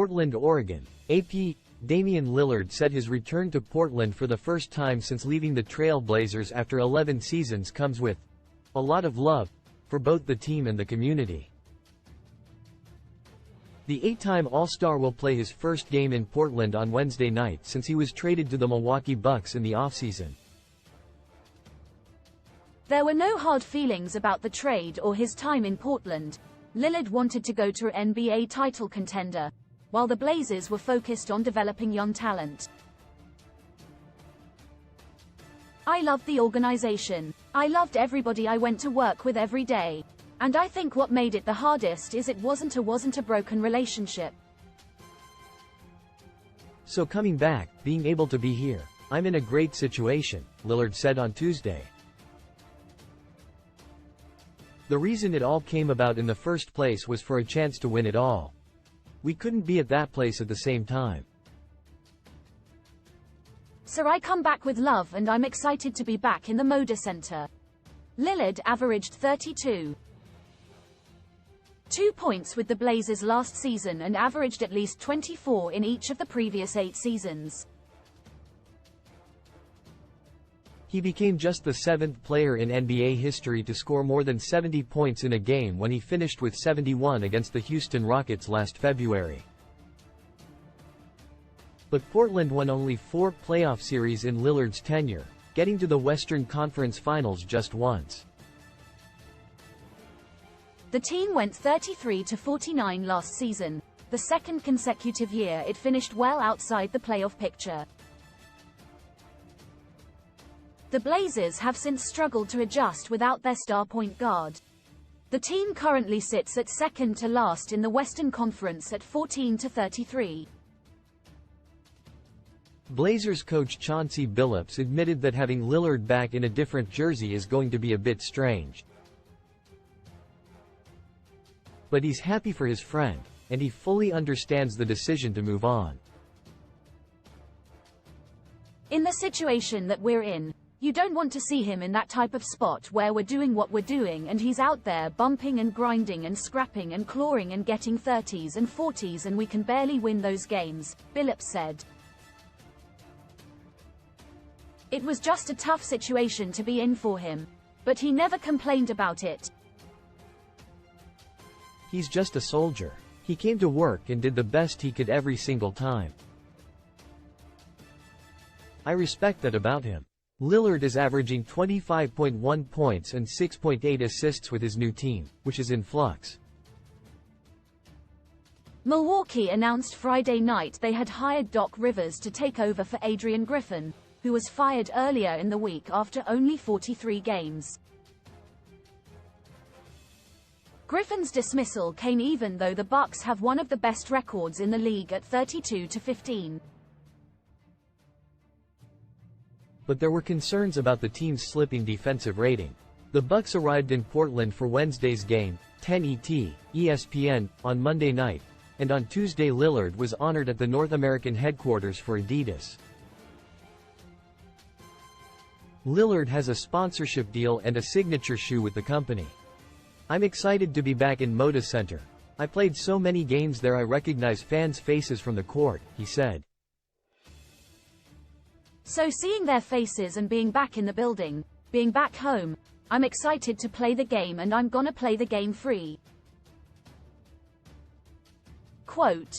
Portland, Oregon. AP, Damian Lillard said his return to Portland for the first time since leaving the Trail Blazers after 11 seasons comes with a lot of love for both the team and the community. The 8-time All-Star will play his first game in Portland on Wednesday night since he was traded to the Milwaukee Bucks in the offseason. There were no hard feelings about the trade or his time in Portland. Lillard wanted to go to an NBA title contender, while the Blazers were focused on developing young talent. I loved the organization. I loved everybody I went to work with every day. And I think what made it the hardest is it wasn't a broken relationship. So coming back, being able to be here, I'm in a great situation, Lillard said on Tuesday. The reason it all came about in the first place was for a chance to win it all. We couldn't be at that place at the same time. So I come back with love and I'm excited to be back in the Moda Center. Lillard averaged 32.2 points with the Blazers last season and averaged at least 24 in each of the previous 8 seasons. He became just the 7th player in NBA history to score more than 70 points in a game when he finished with 71 against the Houston Rockets last February. But Portland won only 4 playoff series in Lillard's tenure, getting to the Western Conference Finals just once. The team went 33-49 last season, the second consecutive year it finished well outside the playoff picture. The Blazers have since struggled to adjust without their star point guard. The team currently sits at second to last in the Western Conference at 14-33. Blazers coach Chauncey Billups admitted that having Lillard back in a different jersey is going to be a bit strange. But he's happy for his friend, and he fully understands the decision to move on. In the situation that we're in, you don't want to see him in that type of spot where we're doing what we're doing and he's out there bumping and grinding and scrapping and clawing and getting 30s and 40s and we can barely win those games, Billups said. It was just a tough situation to be in for him, but he never complained about it. He's just a soldier. He came to work and did the best he could every single time. I respect that about him. Lillard is averaging 25.1 points and 6.8 assists with his new team, which is in flux. Milwaukee announced Friday night they had hired Doc Rivers to take over for Adrian Griffin, who was fired earlier in the week after only 43 games. Griffin's dismissal came even though the Bucks have one of the best records in the league at 32-15. But there were concerns about the team's slipping defensive rating. The Bucks arrived in Portland for Wednesday's game, 10 ESPN, on Monday night, and on Tuesday Lillard was honored at the North American headquarters for Adidas. Lillard has a sponsorship deal and a signature shoe with the company. I'm excited to be back in Moda Center. I played so many games there I recognize fans' faces from the court, he said. So seeing their faces and being back in the building, being back home, I'm excited to play the game and I'm gonna play the game free. Quote,